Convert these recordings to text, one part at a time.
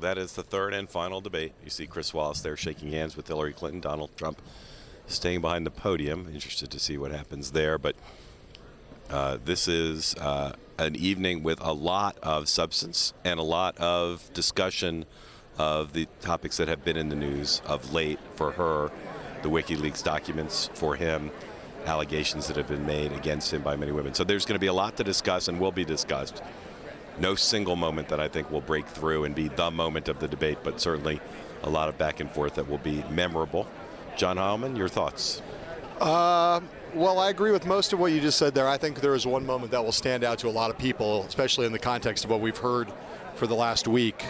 That is the third and final debate. You see Chris Wallace there shaking hands with Hillary Clinton, Donald Trump staying behind the podium. Interested to see what happens there. But this is an evening with a lot of substance and a lot of discussion of the topics that have been in the news of late for her, the WikiLeaks documents for him, allegations that have been made against him by many women. So there's going to be a lot to discuss and will be discussed. No single moment that I think will break through and be the moment of the debate, but certainly a lot of back and forth that will be memorable. John Heilemann, your thoughts? Well, I agree with most of what you just said there. I think there is one moment that will stand out to a lot of people, especially in the context of what we've heard for the last week,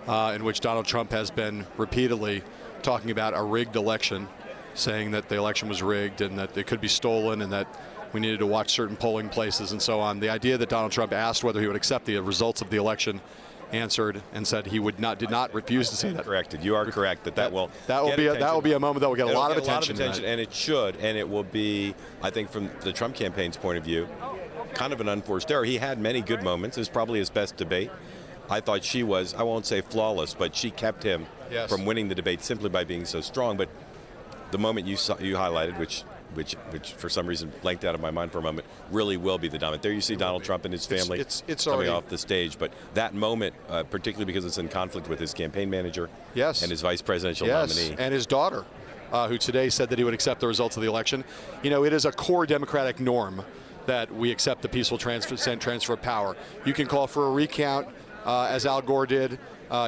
in which Donald Trump has been repeatedly talking about a rigged election, saying that the election was rigged and that it could be stolen and that we needed to watch certain polling places and so on. The idea that Donald Trump asked whether he would accept the results of the election, answered and said he did not refuse to say that. Corrected. You are correct that will be a moment that will get a lot of attention, and it should, and it will be, I think, from the Trump campaign's point of view, kind of an unforced error. He had many good moments. It was probably his best debate. I thought she was, I won't say flawless, but she kept him from winning the debate simply by being so strong. But the moment you highlighted, which for some reason blanked out of my mind for a moment, really will be the dominant. There you see Donald Trump and his family it's coming already off the stage. But that moment, particularly because it's in conflict with his campaign manager and his vice presidential nominee. And his daughter, who today said that he would accept the results of the election. You know, it is a core democratic norm that we accept the peaceful transfer of power. You can call for a recount, as Al Gore did.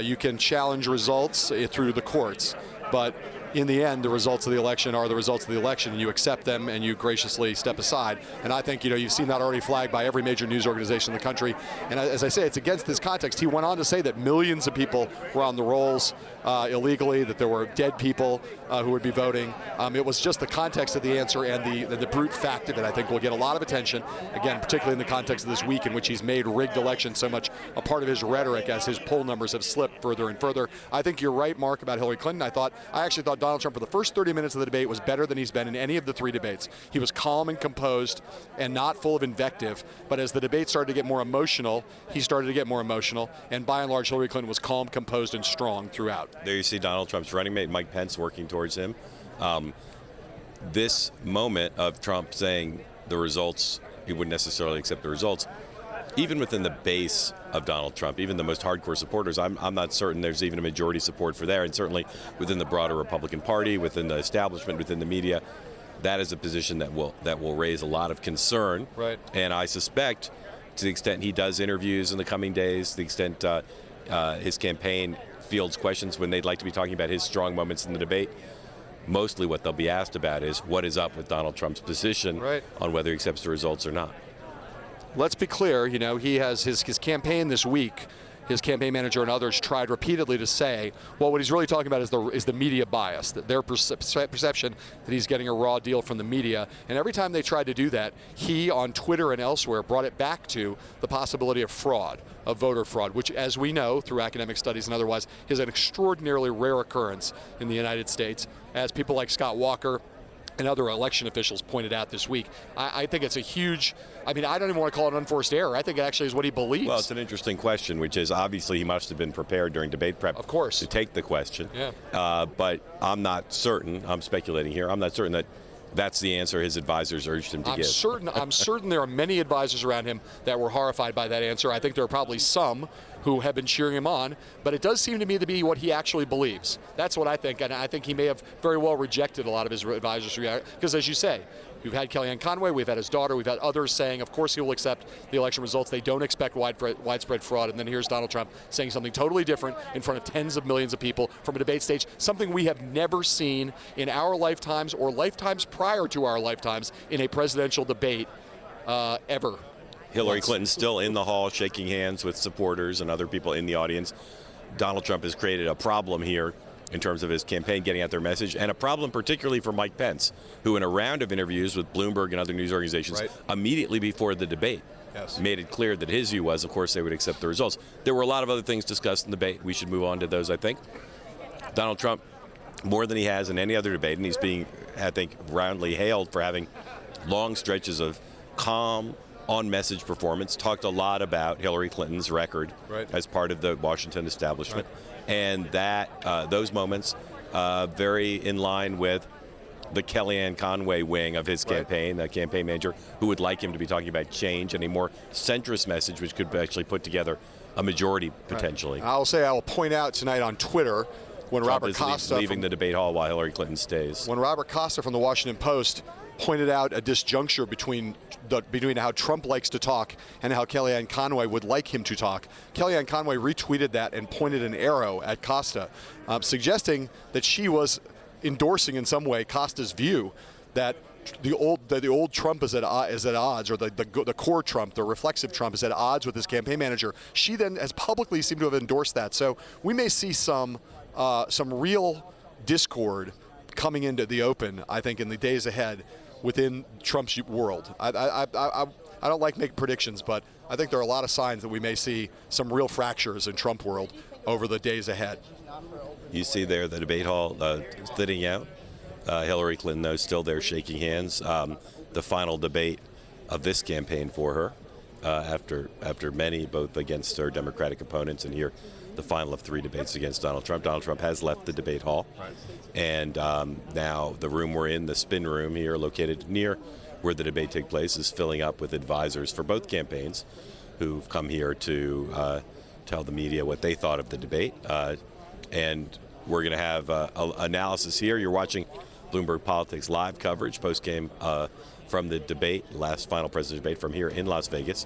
You can challenge results through the courts. But in the end, the results of the election are the results of the election, and you accept them and you graciously step aside. And I think, you've seen that already flagged by every major news organization in the country. And as I say, it's against this context. He went on to say that millions of people were on the rolls illegally, that there were dead people who would be voting. It was just the context of the answer and the brute fact of it, I think, will get a lot of attention, again, particularly in the context of this week in which he's made rigged elections so much a part of his rhetoric as his poll numbers have slipped further and further. I think you're right, Mark, about Hillary Clinton. I actually thought Donald Trump for the first 30 minutes of the debate was better than he's been in any of the three debates. He was calm and composed and not full of invective, but as the debate started to get more emotional, he started to get more emotional, and by and large Hillary Clinton was calm, composed, and strong throughout. There you see Donald Trump's running mate, Mike Pence, working towards him. This moment of Trump saying the results, he wouldn't necessarily accept the results, even within the base of Donald Trump, even the most hardcore supporters, I'm not certain there's even a majority support for there. And certainly within the broader Republican Party, within the establishment, within the media, that is a position that will raise a lot of concern. Right. And I suspect, to the extent he does interviews in the coming days, to the extent his campaign fields questions when they'd like to be talking about his strong moments in the debate, mostly what they'll be asked about is what is up with Donald Trump's position on whether he accepts the results or not. Let's be clear, he has his campaign this week. His campaign manager and others tried repeatedly to say, well, what he's really talking about is the media bias, that their perception that he's getting a raw deal from the media. And every time they tried to do that, he, on Twitter and elsewhere, brought it back to the possibility of fraud, of voter fraud, which, as we know through academic studies and otherwise, is an extraordinarily rare occurrence in the United States, as people like Scott Walker and other election officials pointed out this week. I think it's a huge, I don't even want to call it an unforced error. I think it actually is what he believes. Well, it's an interesting question, which is obviously he must have been prepared during debate prep, of course, to take the question. Yeah. But I'm not certain, I'm speculating here, I'm not certain that that's the answer his advisors urged him to give. I'm certain there are many advisors around him that were horrified by that answer. I think there are probably some who have been cheering him on, but it does seem to me to be what he actually believes. That's what I think, and I think he may have very well rejected a lot of his advisors, because as you say, we've had Kellyanne Conway, we've had his daughter, we've had others saying, of course he will accept the election results. They don't expect widespread fraud, and then here's Donald Trump saying something totally different in front of tens of millions of people from a debate stage, something we have never seen in our lifetimes or lifetimes prior to our lifetimes in a presidential debate ever. Hillary Clinton still in the hall shaking hands with supporters and other people in the audience. Donald Trump has created a problem here in terms of his campaign getting out their message, and a problem particularly for Mike Pence, who in a round of interviews with Bloomberg and other news organizations immediately before the debate made it clear that his view was, of course, they would accept the results. There were a lot of other things discussed in the debate. We should move on to those, I think. Donald Trump, more than he has in any other debate, and he's being, I think, roundly hailed for having long stretches of calm, on-message performance, talked a lot about Hillary Clinton's record as part of the Washington establishment, and that those moments very in line with the Kellyanne Conway wing of his campaign, the campaign manager, who would like him to be talking about change and a more centrist message, which could actually put together a majority potentially. I'll say I will point out tonight on Twitter when Trump Robert Costa leaving the debate hall while Hillary Clinton stays. When Robert Costa from the Washington Post pointed out a disjuncture between how Trump likes to talk and how Kellyanne Conway would like him to talk. Kellyanne Conway retweeted that and pointed an arrow at Costa, suggesting that she was endorsing in some way Costa's view that the old Trump is at odds, or the core Trump, the reflexive Trump, is at odds with his campaign manager. She then has publicly seemed to have endorsed that. So we may see some real discord coming into the open, I think, in the days ahead within Trump's world. I don't like making predictions, but I think there are a lot of signs that we may see some real fractures in Trump world over the days ahead. You see there the debate hall thinning out. Hillary Clinton, though, still there shaking hands. The final debate of this campaign for her, after many, both against her Democratic opponents, and here the final of 3 debates against Donald Trump. Donald Trump has left the debate hall, and now the room we're in, the spin room here, located near where the debate took place, is filling up with advisors for both campaigns who've come here to tell the media what they thought of the debate. And we're going to have analysis here. You're watching Bloomberg Politics live coverage, post-game from the debate, last final presidential debate from here in Las Vegas.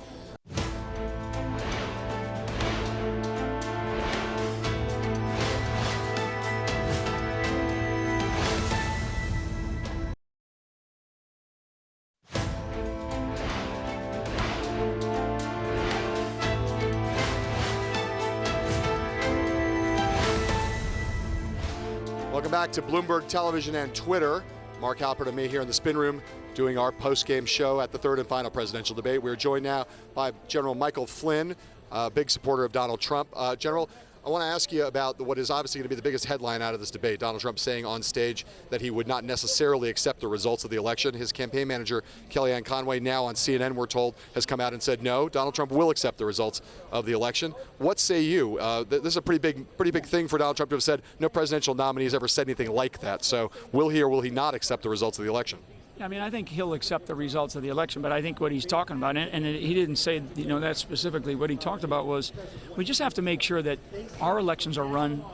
Welcome back to Bloomberg Television and Twitter. Mark Halperin and me here in the spin room doing our post-game show at the third and final presidential debate. We're joined now by General Michael Flynn, a big supporter of Donald Trump. General, I want to ask you about what is obviously going to be the biggest headline out of this debate. Donald Trump saying on stage that he would not necessarily accept the results of the election. His campaign manager, Kellyanne Conway, now on CNN, we're told, has come out and said, no, Donald Trump will accept the results of the election. What say you? This is a pretty big thing for Donald Trump to have said. No presidential nominee has ever said anything like that. So will he or will he not accept the results of the election? I mean, I think he'll accept the results of the election, but I think what he's talking about, and he didn't say, that specifically. What he talked about was we just have to make sure that our elections are run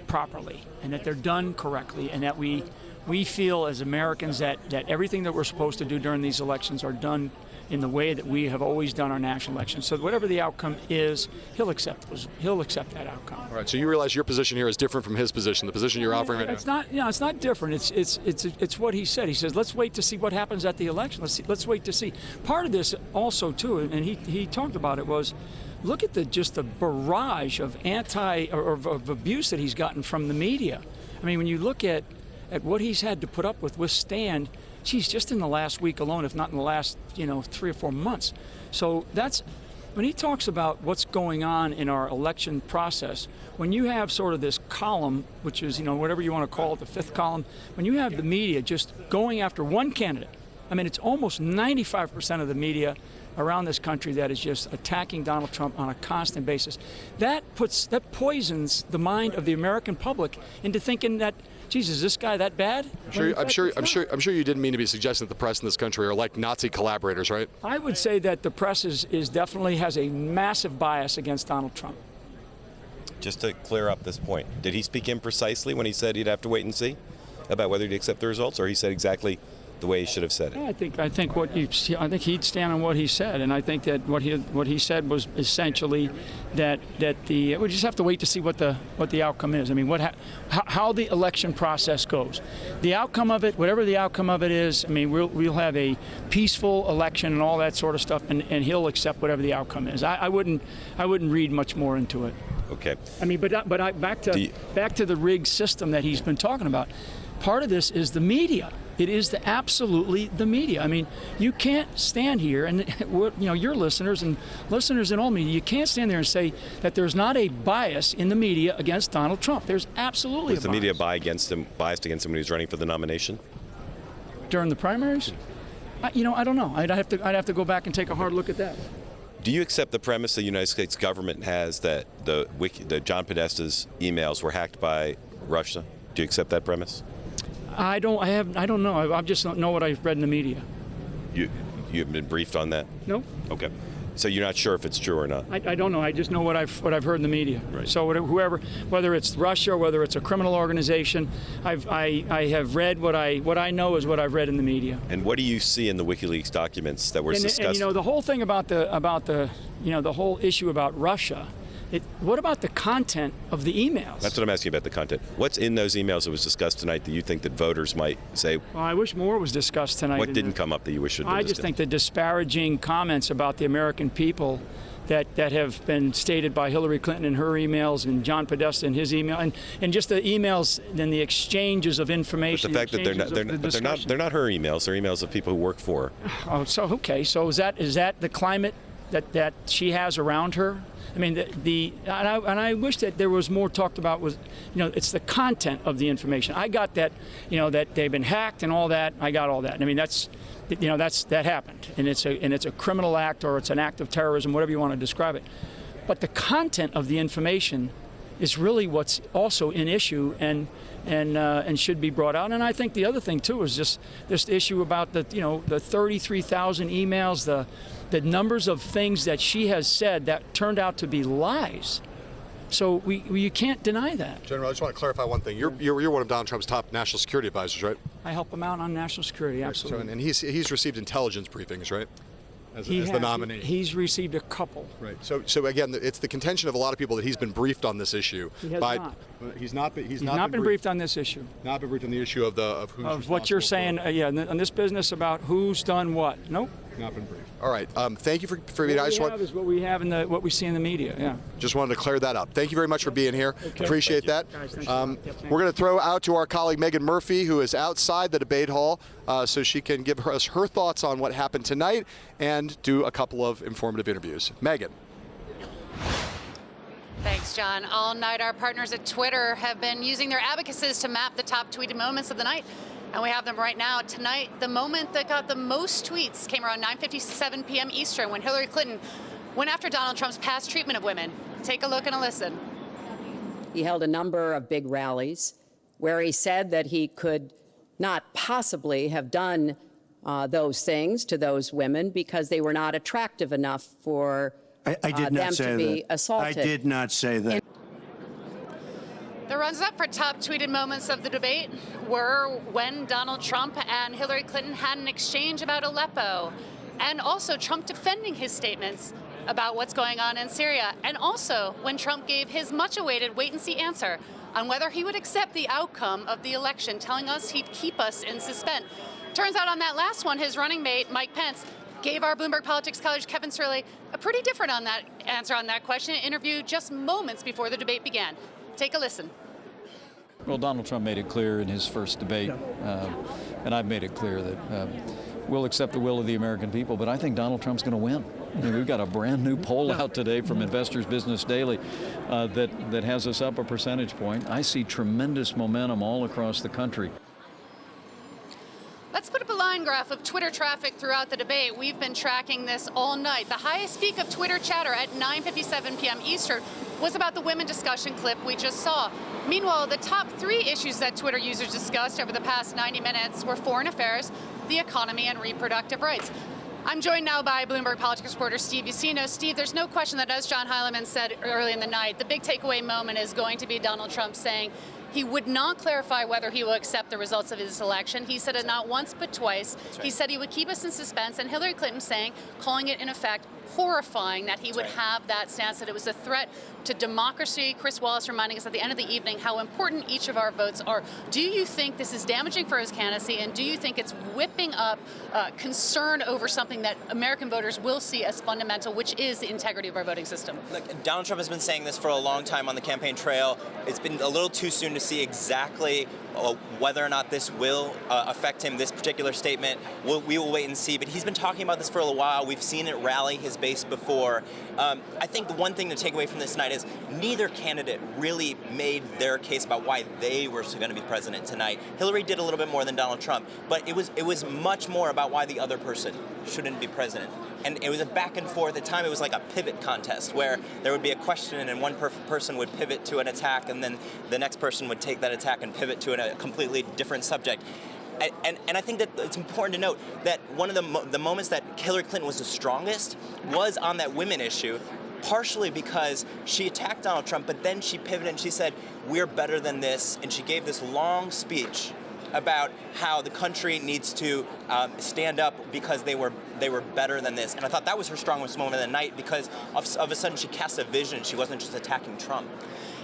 properly and that they're done correctly, and that we feel as Americans that everything that we're supposed to do during these elections are done in the way that we have always done our national elections. So whatever the outcome is, he'll accept that outcome. All right. So you realize your position here is different from his position, the position you're offering right now. It's not different. It's what he said. He says, let's wait to see what happens at the election. Let's wait to see. Part of this also too, and he talked about it, was look at the barrage of of abuse that he's gotten from the media. I mean, when you look at what he's had to withstand. Geez, just in the last week alone, if not in the last 3 or 4 months. So that's when he talks about what's going on in our election process. When you have sort of this column, which is whatever you want to call it, the fifth column, when you have the media just going after one candidate, I mean, it's almost 95% of the media around this country that is just attacking Donald Trump on a constant basis. That poisons the mind of the American public into thinking that, geez, is this guy that bad? I'm sure you didn't mean to be suggesting that the press in this country are like Nazi collaborators, right? I would say that the press is definitely has a massive bias against Donald Trump. Just to clear up this point, did he speak imprecisely when he said he'd have to wait and see about whether he'd accept the results, or he said exactly the way he should have said it? I think he'd stand on what he said, and I think that what he said was essentially that we just have to wait to see what the outcome is. I mean, how the election process goes, the outcome of it, whatever the outcome of it is. I mean, we'll have a peaceful election and all that sort of stuff, and he'll accept whatever the outcome is. I wouldn't read much more into it. Okay. I mean, back to the rigged system that he's been talking about. Part of this is the media. It is absolutely the media. I mean, you can't stand here, and your listeners and listeners in all media, you can't stand there and say that there's not a bias in the media against Donald Trump. There's absolutely a bias. Was the media biased against him when he was running for the nomination? During the primaries? I don't know. I'd have to go back and take a hard look at that. Do you accept the premise the United States government has that the John Podesta's emails were hacked by Russia? Do you accept that premise? I don't know. I just don't know what I've read in the media. You haven't been briefed on that? No. Okay. So you're not sure if it's true or not? I don't know. I just know what I've heard in the media. Right. So whether it's Russia, whether it's a criminal organization, I have read what I know is what I've read in the media. And what do you see in the WikiLeaks documents that were discussed? And the whole thing about the whole issue about Russia. What about the content of the emails? That's what I'm asking about, the content. What's in those emails that was discussed tonight that you think that voters might say? Well, I wish more was discussed tonight. What didn't come up that you wish should have been I just discussed? think the disparaging comments about the American people that have been stated by Hillary Clinton in her emails and John Podesta in his email, and just the emails and the exchanges of information. But the fact that they're not her emails, they're emails of people who work for her. Oh, so okay. So is that the climate that she has around her? I mean, and I wish that there was more talked about. It's the content of the information. I got that, that they've been hacked and all that. I got all that. I mean, that happened, and it's a criminal act or it's an act of terrorism, whatever you want to describe it. But the content of the information is really what's also in issue and should be brought out. And I think the other thing too is just this issue about the 33,000 emails, the numbers of things that she has said that turned out to be lies. So you can't deny that. General, I just want to clarify one thing. You're one of Donald Trump's top national security advisors, right? I help him out on national security, absolutely. So, and he's received intelligence briefings, right? As the nominee. He's received a couple. Right. So again, it's the contention of a lot of people that he's been briefed on this issue. He has not. He's not been briefed on this issue. Not been briefed on the issue of who's of what you're saying. On this business about who's done what. Nope. Not been briefed. All right. Thank you for being here. Is what we have in what we see in the media. Yeah. Just wanted to clear that up. Thank you very much for being here. Okay. Appreciate that. Guys, we're going to throw out to our colleague Megan Murphy, who is outside the debate hall, so she can give us her thoughts on what happened tonight and do a couple of informative interviews. Megan. Thanks, John. All night, our partners at Twitter have been using their advocacies to map the top tweeted moments of the night. And we have them right now. Tonight, the moment that got the most tweets came around 9:57 p.m. Eastern when Hillary Clinton went after Donald Trump's past treatment of women. Take a look and a listen. He held a number of big rallies where he said that he could not possibly have done those things to those women because they were not attractive enough for them to be assaulted. I did not say that. The runs-up for top tweeted moments of the debate were when Donald Trump and Hillary Clinton had an exchange about Aleppo, and also Trump defending his statements about what's going on in Syria, and also when Trump gave his much-awaited wait-and-see answer on whether he would accept the outcome of the election, telling us he'd keep us in suspense. Turns out on that last one, his running mate, Mike Pence, gave our Bloomberg Politics colleague Kevin Sirley a pretty different answer on that question, an interview just moments before the debate began. Take a listen. Well, Donald Trump made it clear in his first debate, and I've made it clear that we'll accept the will of the American people, but I think Donald Trump's going to win. I mean, we've got a brand new poll out today from Investors Business Daily that has us up a percentage point. I see tremendous momentum all across the country. Let's put up a line graph of Twitter traffic throughout the debate. We've been tracking this all night. The highest peak of Twitter chatter at 9:57 p.m. Eastern was about the women discussion clip we just saw. Meanwhile, the top 3 issues that Twitter users discussed over the past 90 minutes were foreign affairs, the economy, and reproductive rights. I'm joined now by Bloomberg Politics reporter Steve Buccino. Steve, there's no question that, as John Heilemann said early in the night, the big takeaway moment is going to be Donald Trump saying he would not clarify whether he will accept the results of his election. He said it not once but twice. Right. He said he would keep us in suspense, and Hillary Clinton saying, calling it in effect horrifying that he would have that stance, that it was a threat to democracy. Chris Wallace reminding us at the end of the evening how important each of our votes are. Do you think this is damaging for his candidacy, and do you think it's whipping up concern over something that American voters will see as fundamental, which is the integrity of our voting system? Look, Donald Trump has been saying this for a long time on the campaign trail. It's been a little too soon to see exactly Whether or not this will affect him, this particular statement, we will wait and see. But he's been talking about this for a little while. We've seen it rally his base before. I think the one thing to take away from this tonight is neither candidate really made their case about why they were going to be president tonight. Hillary did a little bit more than Donald Trump, but it was much more about why the other person shouldn't be president. And it was a back and forth. At the time, it was like a pivot contest where there would be a question and one person would pivot to an attack, and then the next person would take that attack and pivot to a completely different subject. And I think that it's important to note that one of the moments that Hillary Clinton was the strongest was on that women issue, partially because she attacked Donald Trump, but then she pivoted and she said, "We're better than this," and she gave this long speech about how the country needs to stand up because they were better than this. And I thought that was her strongest moment of the night because of a sudden she cast a vision. She wasn't just attacking Trump.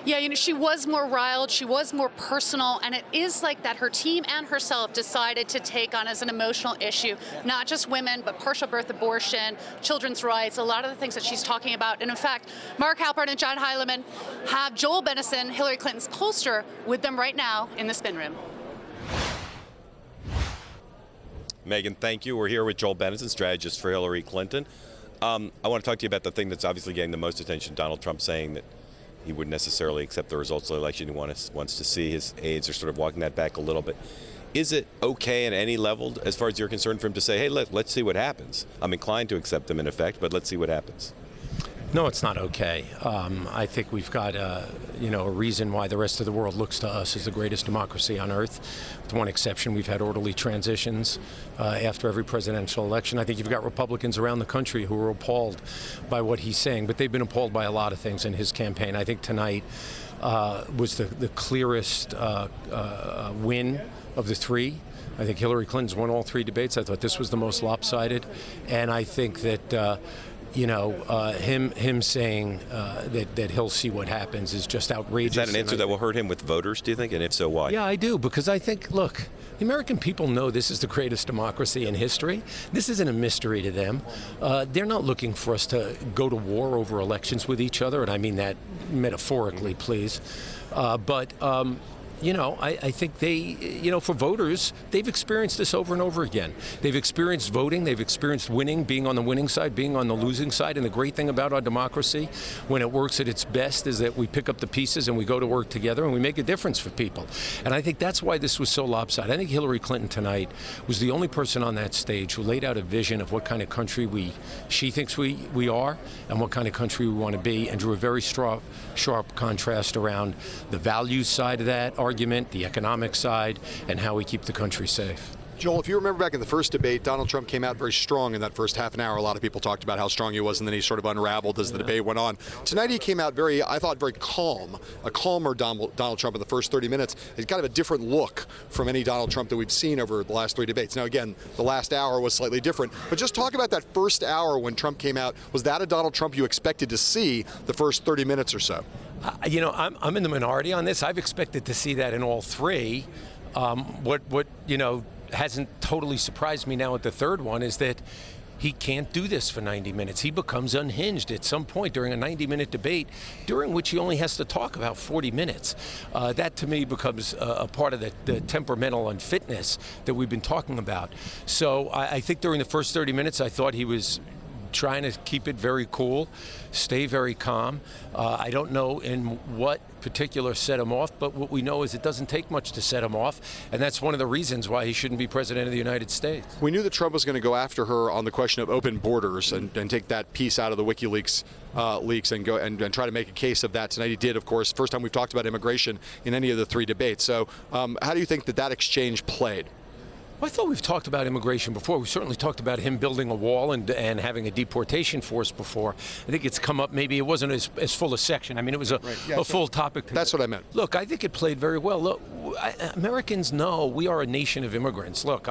Yeah, she was more riled, she was more personal, and it is like that her team and herself decided to take on as an emotional issue, not just women, but partial birth abortion, children's rights, a lot of the things that she's talking about. And in fact, Mark Halperin and John Heilemann have Joel Benenson, Hillary Clinton's pollster, with them right now in the spin room. Megan, thank you. We're here with Joel Benenson, strategist for Hillary Clinton. I want to talk to you about the thing that's obviously getting the most attention, Donald Trump saying that he wouldn't necessarily accept the results of the election. He wants to see. His aides are sort of walking that back a little bit. Is it okay at any level, as far as you're concerned, for him to say, hey, let's see what happens? I'm inclined to accept them in effect, but let's see what happens. No, it's not okay. I think we've got a reason why the rest of the world looks to us as the greatest democracy on earth. With one exception, we've had orderly transitions after every presidential election. I think you've got Republicans around the country who are appalled by what he's saying, but they've been appalled by a lot of things in his campaign. I think tonight was the clearest win of the three. I think Hillary Clinton's won all three debates. I thought this was the most lopsided, and I think that him saying that he'll see what happens is just outrageous. Is that an answer that will hurt him with voters, do you think? And if so, why? Yeah, I do, because I think, look, the American people know this is the greatest democracy in history. This isn't a mystery to them. They're not looking for us to go to war over elections with each other, and I mean that metaphorically, please. I think they, for voters, they've experienced this over and over again. They've experienced voting, they've experienced winning, being on the winning side, being on the losing side. And the great thing about our democracy, when it works at its best, is that we pick up the pieces and we go to work together and we make a difference for people. And I think that's why this was so lopsided. I think Hillary Clinton tonight was the only person on that stage who laid out a vision of what kind of country she thinks we are and what kind of country we want to be, and drew a very sharp contrast around the values side of that argument, the economic side, and how we keep the country safe. Joel, if you remember back in the first debate, Donald Trump came out very strong in that first half an hour. A lot of people talked about how strong he was, and then he sort of unraveled as the debate went on. Tonight he came out very calm, a calmer Donald Trump in the first 30 minutes. He's kind of a different look from any Donald Trump that we've seen over the last three debates. Now, again, the last hour was slightly different, but just talk about that first hour when Trump came out. Was that a Donald Trump you expected to see the first 30 minutes or so? I'm in the minority on this. I've expected to see that in all three. What hasn't totally surprised me now at the third one is that he can't do this for 90 minutes. He becomes unhinged at some point during a 90-minute debate, during which he only has to talk about 40 minutes. That, to me, becomes a part of the temperamental unfitness that we've been talking about. So I think during the first 30 minutes, I thought he was trying to keep it very cool, stay very calm. I don't know in what particular set him off, but what we know is it doesn't take much to set him off, and that's one of the reasons why he shouldn't be president of the United States. We knew that Trump was going to go after her on the question of open borders and take that piece out of the WikiLeaks leaks and go and try to make a case of that. Tonight he did, of course. First time we've talked about immigration in any of the three debates. So how do you think that exchange played? Well, I thought we've talked about immigration before. We certainly talked about him building a wall and having a deportation force before. I think it's come up. Maybe it wasn't as full a section. I mean, it was a full topic. That's what I meant. Look, I think it played very well. Look, Americans know we are a nation of immigrants. Look,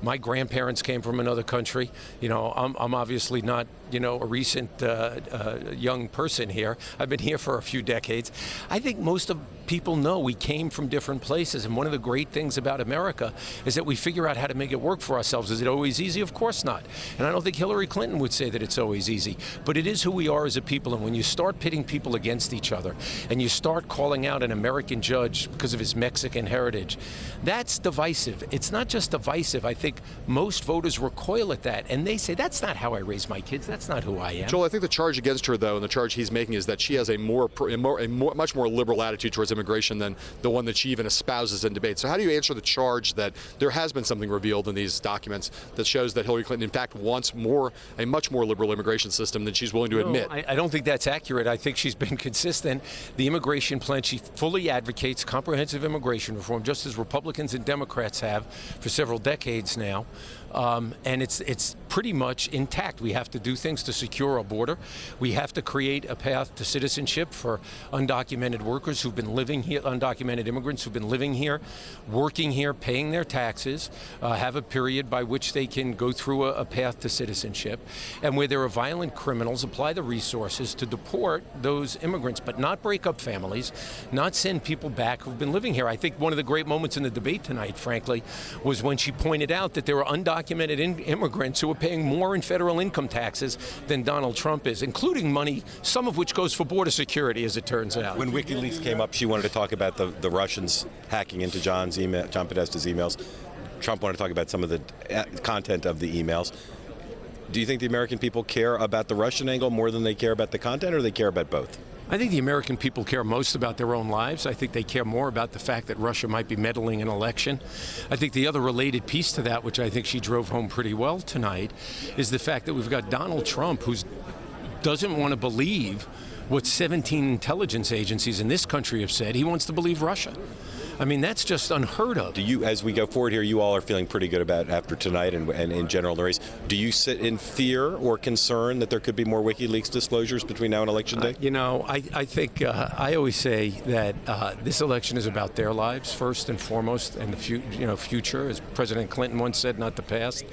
my grandparents came from another country. I'm obviously not, a recent young person here. I've been here for a few decades. I think most of people know we came from different places, and one of the great things about America is that we figure out how to make it work for ourselves. Is it always easy? Of course not. And I don't think Hillary Clinton would say that it's always easy, but it is who we are as a people. And when you start pitting people against each other and you start calling out an American judge because of his Mexican heritage, that's divisive. It's not just divisive. I think most voters recoil at that, and they say, that's not how I raise my kids. That's not who I am. Joel, I think the charge against her, though, and the charge he's making is that she has a much more liberal attitude towards immigration than the one that she even espouses in debate. So how do you answer the charge that there has been something revealed in these documents that shows that Hillary Clinton, in fact, wants a much more liberal immigration system than she's willing to admit? I don't think that's accurate. I think she's been consistent. The immigration plan, she fully advocates comprehensive immigration reform, just as Republicans and Democrats have for several decades now. And it's pretty much intact. We have to do things to secure our border. We have to create a path to citizenship for undocumented workers who've been living here, undocumented immigrants who've been living here, working here, paying their taxes, have a period by which they can go through a path to citizenship. And where there are violent criminals, apply the resources to deport those immigrants, but not break up families, not send people back who've been living here. I think one of the great moments in the debate tonight, frankly, was when she pointed out that there were undocumented immigrants who are paying more in federal income taxes than Donald Trump is, including money, some of which goes for border security, as it turns out. When WikiLeaks came up, she wanted to talk about the Russians hacking into John Podesta's emails. Trump wanted to talk about some of the content of the emails. Do you think the American people care about the Russian angle more than they care about the content, or they care about both? I think the American people care most about their own lives. I think they care more about the fact that Russia might be meddling in an election. I think the other related piece to that, which I think she drove home pretty well tonight, is the fact that we've got Donald Trump, who doesn't want to believe what 17 intelligence agencies in this country have said. He wants to believe Russia. I mean, that's just unheard of. Do you, as we go forward here, you all are feeling pretty good about after tonight and in general the race. Do you sit in fear or concern that there could be more WikiLeaks disclosures between now and Election Day? I think I always say that this election is about their lives first and foremost, and the future, as President Clinton once said, not the past.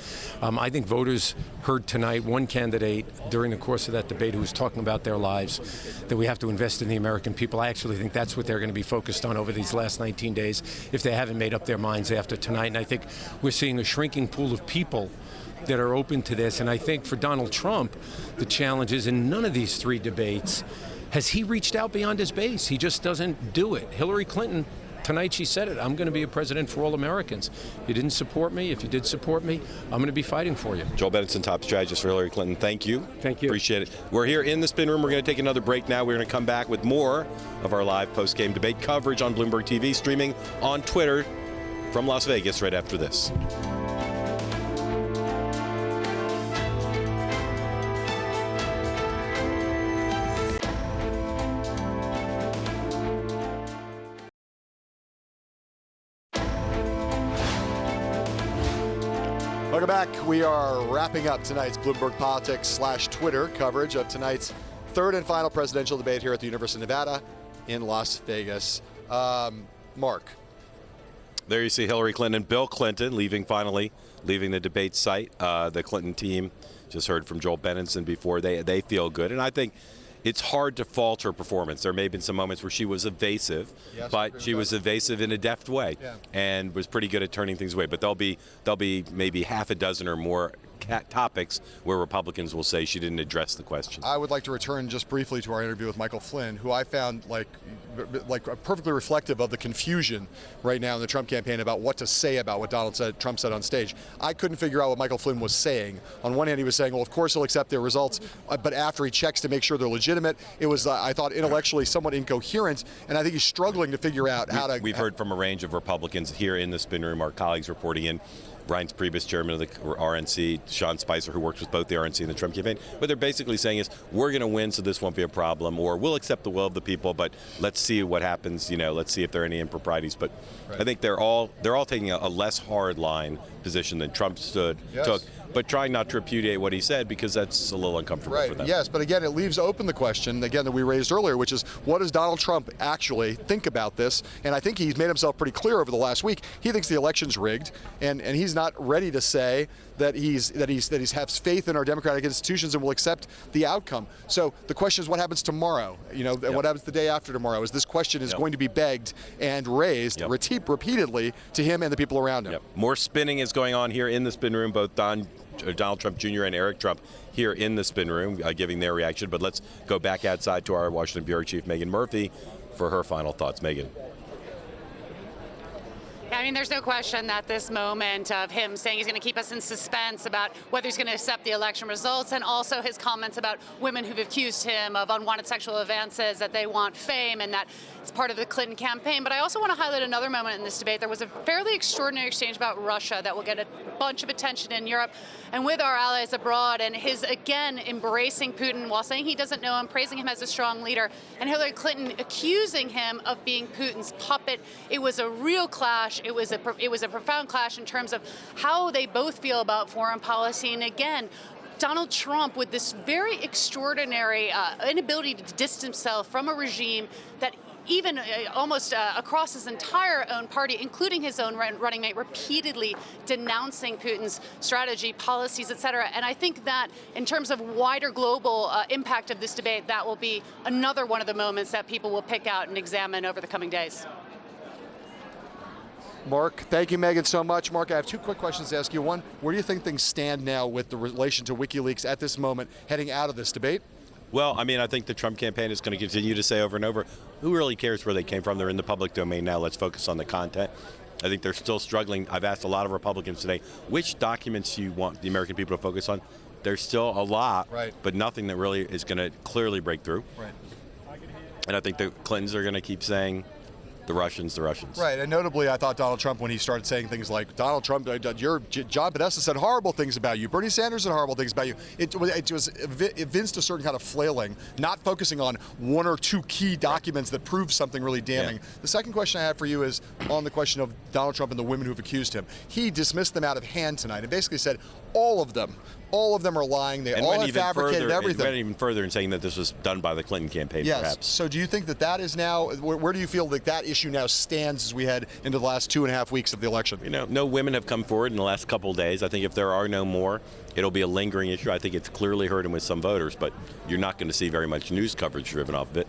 I think voters heard tonight one candidate during the course of that debate who was talking about their lives, that we have to invest in the American people. I actually think that's what they're going to be focused on over these last 19 days if they haven't made up their minds after tonight. And I think we're seeing a shrinking pool of people that are open to this. And I think for Donald Trump, the challenge is in none of these three debates has he reached out beyond his base. He just doesn't do it. Hillary Clinton, tonight she said it, I'm going to be a president for all Americans. If you didn't support me, if you did support me, I'm going to be fighting for you. Joel Benenson, top strategist for Hillary Clinton. Thank you. Thank you. Appreciate it. We're here in the spin room. We're going to take another break now. We're going to come back with more of our live post-game debate coverage on Bloomberg TV, streaming on Twitter from Las Vegas right after this. Welcome back. We are wrapping up tonight's Bloomberg Politics /Twitter coverage of tonight's third and final presidential debate here at the University of Nevada in Las Vegas. Mark. There you see Hillary Clinton and Bill Clinton finally leaving the debate site. The Clinton team, just heard from Joel Benenson before, they feel good. And I think it's hard to fault her performance. There may have been some moments where she was evasive, but she was evasive in a deft way and was pretty good at turning things away. But there'll be maybe half a dozen or more topics where Republicans will say she didn't address the question. I would like to return just briefly to our interview with Michael Flynn, who I found like perfectly reflective of the confusion right now in the Trump campaign about what to say about what Trump said on stage. I couldn't figure out what Michael Flynn was saying. On one hand, he was saying, well, of course he'll accept their results, but after he checks to make sure they're legitimate, it was, I thought, intellectually somewhat incoherent, and I think he's struggling to figure out how to... We've heard from a range of Republicans here in the spin room, our colleagues reporting in, Ryan Priebus, chairman of the RNC, Sean Spicer, who works with both the RNC and the Trump campaign. What they're basically saying is, we're going to win, so this won't be a problem, or we'll accept the will of the people, but let's see what happens. Let's see if there are any improprieties. But I think they're all taking a less hard line position than Trump took but trying not to repudiate what he said because that's a little uncomfortable for them. Yes, but again, it leaves open the question, again, that we raised earlier, which is what does Donald Trump actually think about this? And I think he's made himself pretty clear over the last week. He thinks the election's rigged, and he's not ready to say that he has faith in our democratic institutions and will accept the outcome. So the question is what happens tomorrow, and what happens the day after tomorrow, is this question is going to be begged and raised repeatedly to him and the people around him. More spinning is going on here in the spin room, both Donald Trump Jr. and Eric Trump here in the spin room giving their reaction. But let's go back outside to our Washington Bureau Chief, Megan Murphy, for her final thoughts. Megan. I mean, there's no question that this moment of him saying he's going to keep us in suspense about whether he's going to accept the election results, and also his comments about women who've accused him of unwanted sexual advances, that they want fame, and that it's part of the Clinton campaign. But I also want to highlight another moment in this debate. There was a fairly extraordinary exchange about Russia that will get a bunch of attention in Europe and with our allies abroad, and his, again, embracing Putin while saying he doesn't know him, praising him as a strong leader, and Hillary Clinton accusing him of being Putin's puppet. It was a real clash. It was a profound clash in terms of how they both feel about foreign policy. And again, Donald Trump with this very extraordinary inability to distance himself from a regime that even almost across his entire own party, including his own running mate, repeatedly denouncing Putin's strategy, policies, et cetera. And I think that in terms of wider global impact of this debate, that will be another one of the moments that people will pick out and examine over the coming days. Mark, thank you, Megan, so much. Mark, I have two quick questions to ask you. One, where do you think things stand now with the relation to WikiLeaks at this moment heading out of this debate? Well, I mean, I think the Trump campaign is going to continue to say over and over, who really cares where they came from? They're in the public domain now. Let's focus on the content. I think they're still struggling. I've asked a lot of Republicans today, which documents do you want the American people to focus on? There's still a lot, but nothing that really is going to clearly break through. And I think the Clintons are going to keep saying, the Russians. Right, and notably, I thought Donald Trump, when he started saying things like, Donald Trump, John Benison said horrible things about you, Bernie Sanders said horrible things about you. It evinced a certain kind of flailing, not focusing on one or two key documents that prove something really damning. The second question I have for you is on the question of Donald Trump and the women who've accused him. He dismissed them out of hand tonight and basically said all of them are lying. They all have fabricated everything. And went even further in saying that this was done by the Clinton campaign, perhaps. So do you think that is now, where do you feel like that issue now stands as we head into the last 2.5 weeks of the election? No women have come forward in the last couple of days. I think if there are no more, it'll be a lingering issue. I think it's clearly hurting with some voters, but you're not going to see very much news coverage driven off of it.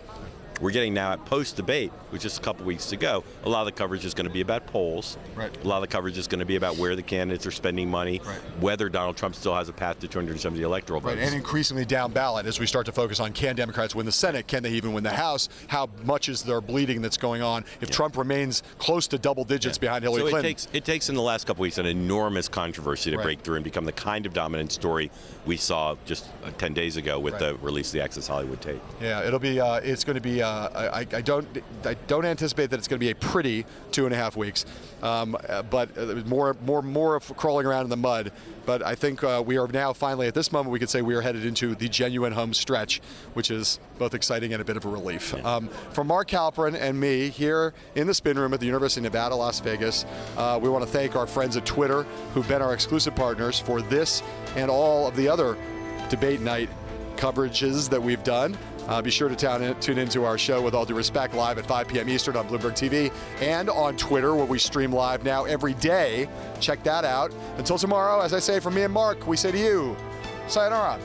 We're getting now at post-debate, which is a couple weeks to go, a lot of the coverage is going to be about polls. A lot of the coverage is going to be about where the candidates are spending money, whether Donald Trump still has a path to 270 electoral votes. And increasingly down ballot as we start to focus on, can Democrats win the Senate? Can they even win the House? How much is there bleeding that's going on if Trump remains close to double digits behind Hillary Clinton? It takes in the last couple weeks an enormous controversy to break through and become the kind of dominant story we saw just 10 days ago with the release of the Access Hollywood tape. Yeah, it'll be. It's going to be. I don't anticipate that it's going to be a pretty 2.5 weeks, but more of crawling around in the mud. But I think we are now finally at this moment we could say we are headed into the genuine home stretch, which is both exciting and a bit of a relief. For Mark Halperin and me here in the spin room at the University of Nevada, Las Vegas, we want to thank our friends at Twitter who've been our exclusive partners for this and all of the other debate night coverages that we've done. Be sure to tune into our show With All Due Respect live at 5 p.m. Eastern on Bloomberg TV and on Twitter, where we stream live now every day. Check that out. Until tomorrow, as I say from me and Mark, we say to you, sayonara.